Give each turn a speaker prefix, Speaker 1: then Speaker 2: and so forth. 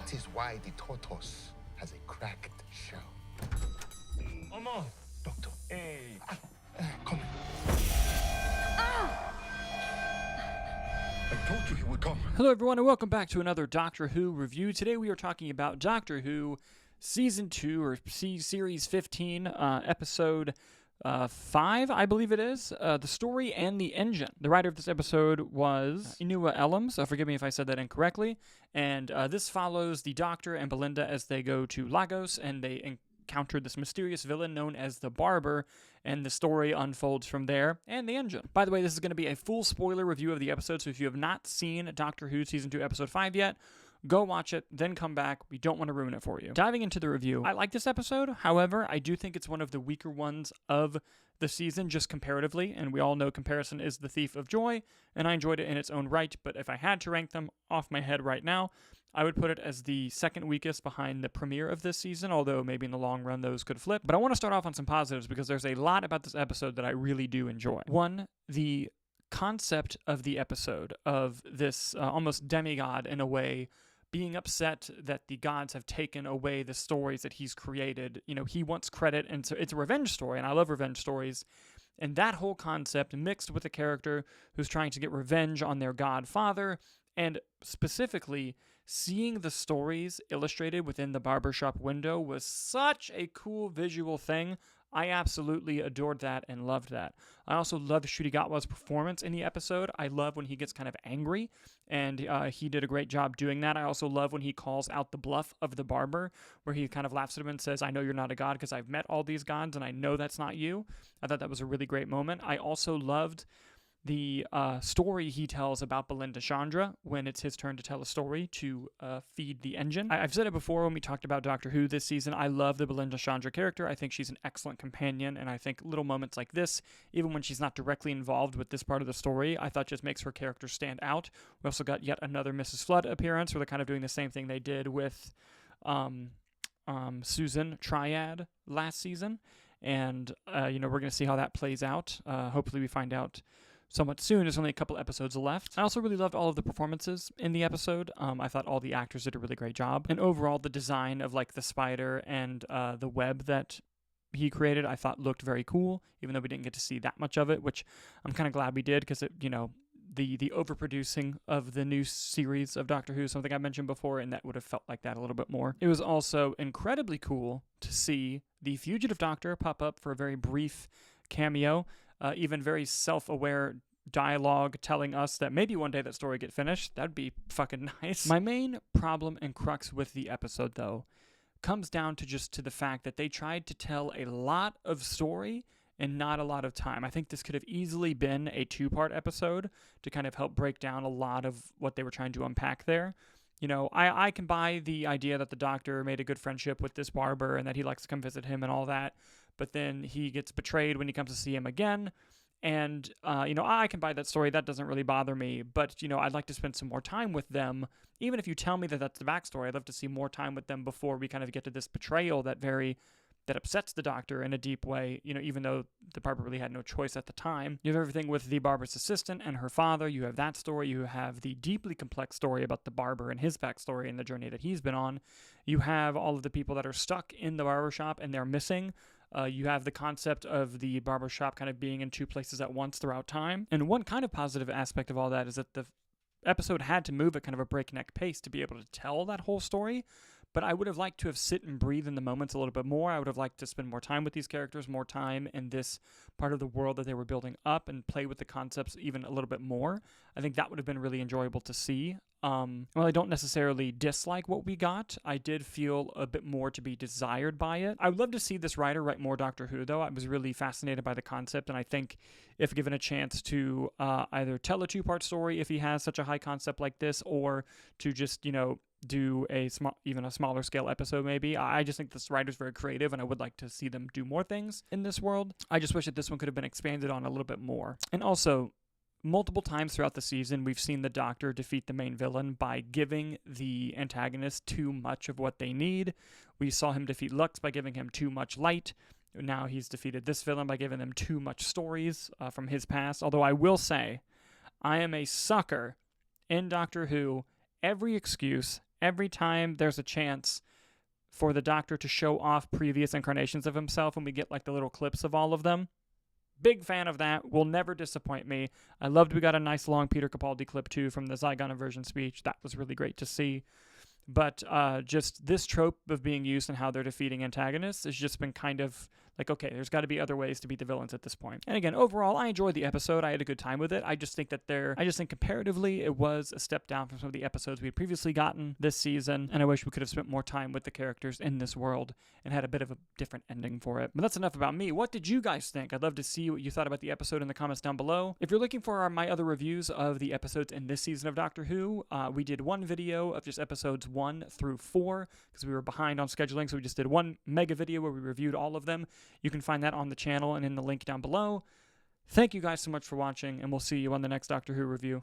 Speaker 1: That is why the tortoise has a cracked shell.
Speaker 2: Omo.
Speaker 1: Doctor,
Speaker 2: Hey.
Speaker 1: come.
Speaker 2: I told you he would come.
Speaker 3: Hello everyone and welcome back to another Doctor Who review. Today we are talking about Doctor Who Season 2 or Series 15, Episode 5, I believe it is, The Story and the Engine. The writer of this episode was Inua Ellams, forgive me if I said that incorrectly, and this follows the Doctor and Belinda as they go to Lagos and they encounter this mysterious villain known as the Barber, and the story unfolds from there, and the Engine. By the way, this is going to be a full spoiler review of the episode, so if you have not seen Doctor Who Season 2 Episode 5 yet, go watch it, then come back. We don't want to ruin it for you. Diving into the review, I like this episode. However, I do think it's one of the weaker ones of the season, just comparatively, and we all know comparison is the thief of joy, and I enjoyed it in its own right, but if I had to rank them off my head right now, I would put it as the second weakest behind the premiere of this season, although maybe in the long run those could flip. But I want to start off on some positives because there's a lot about this episode that I really do enjoy. One, the concept of the episode, of this almost demigod in a way, being upset that the gods have taken away the stories that he's created. You know, he wants credit, and so it's a revenge story, and I love revenge stories. And that whole concept mixed with a character who's trying to get revenge on their godfather, and specifically seeing the stories illustrated within the barbershop window was such a cool visual thing. I absolutely adored that and loved that. I also loved Gatwa's performance in the episode. I love when he gets kind of angry, and he did a great job doing that. I also love when he calls out the bluff of the barber, where he kind of laughs at him and says, I know you're not a god because I've met all these gods, and I know that's not you. I thought that was a really great moment. I also loved the story he tells about Belinda Chandra when it's his turn to tell a story to feed the engine. I've said it before when we talked about Doctor Who this season. I love the Belinda Chandra character. I think she's an excellent companion, and I think little moments like this, even when she's not directly involved with this part of the story, I thought just makes her character stand out. We also got yet another Mrs. Flood appearance where they're kind of doing the same thing they did with Susan Triad last season, and we're going to see how that plays out. Hopefully we find out somewhat soon. There's only a couple episodes left. I also really loved all of the performances in the episode. I thought all the actors did a really great job. And overall, the design of like the spider and the web that he created, I thought looked very cool, even though we didn't get to see that much of it, which I'm kind of glad we did because, the overproducing of the new series of Doctor Who, something I mentioned before, and that would have felt like that a little bit more. It was also incredibly cool to see the Fugitive Doctor pop up for a very brief cameo, even very self-aware dialogue telling us that maybe one day that story get finished. That'd be fucking nice. My main problem and crux with the episode, though, comes down to the fact that they tried to tell a lot of story and not a lot of time. I think this could have easily been a 2-part episode to kind of help break down a lot of what they were trying to unpack there. You know, I can buy the idea that the Doctor made a good friendship with this barber and that he likes to come visit him and all that, but then he gets betrayed when he comes to see him again. And, I can buy that story. That doesn't really bother me. But, I'd like to spend some more time with them. Even if you tell me that that's the backstory, I'd love to see more time with them before we kind of get to this betrayal that upsets the Doctor in a deep way, even though the barber really had no choice at the time. You have everything with the barber's assistant and her father. You have that story. You have the deeply complex story about the barber and his backstory and the journey that he's been on. You have all of the people that are stuck in the barbershop and they're missing. You have the concept of the barbershop kind of being in 2 places at once throughout time. And one kind of positive aspect of all that is that the episode had to move at kind of a breakneck pace to be able to tell that whole story. But I would have liked to have sit and breathe in the moments a little bit more. I would have liked to spend more time with these characters, more time in this part of the world that they were building up and play with the concepts even a little bit more. I think that would have been really enjoyable to see. While I don't necessarily dislike what we got, I did feel a bit more to be desired by it. I would love to see this writer write more Doctor Who, though. I was really fascinated by the concept, and I think if given a chance to either tell a 2-part story if he has such a high concept like this, or to just, do even a smaller scale episode maybe. I just think this writer's very creative, and I would like to see them do more things in this world. I just wish that this one could have been expanded on a little bit more. And also, multiple times throughout the season, we've seen the Doctor defeat the main villain by giving the antagonist too much of what they need. We saw him defeat Lux by giving him too much light. Now he's defeated this villain by giving them too much stories from his past. Although I will say, I am a sucker in Doctor Who. Every excuse, every time there's a chance for the Doctor to show off previous incarnations of himself, and we get like the little clips of all of them. Big fan of that. Will never disappoint me. I loved we got a nice long Peter Capaldi clip too from the Zygon Inversion speech. That was really great to see. But just this trope of being used and how they're defeating antagonists has just been kind of like, okay, there's got to be other ways to beat the villains at this point. And again, overall, I enjoyed the episode. I had a good time with it. I just think comparatively, it was a step down from some of the episodes we had previously gotten this season. And I wish we could have spent more time with the characters in this world and had a bit of a different ending for it. But that's enough about me. What did you guys think? I'd love to see what you thought about the episode in the comments down below. If you're looking for my other reviews of the episodes in this season of Doctor Who, we did one video of just episodes 1 through 4 because we were behind on scheduling. So we just did one mega video where we reviewed all of them. You can find that on the channel and in the link down below. Thank you guys so much for watching, and we'll see you on the next Doctor Who review.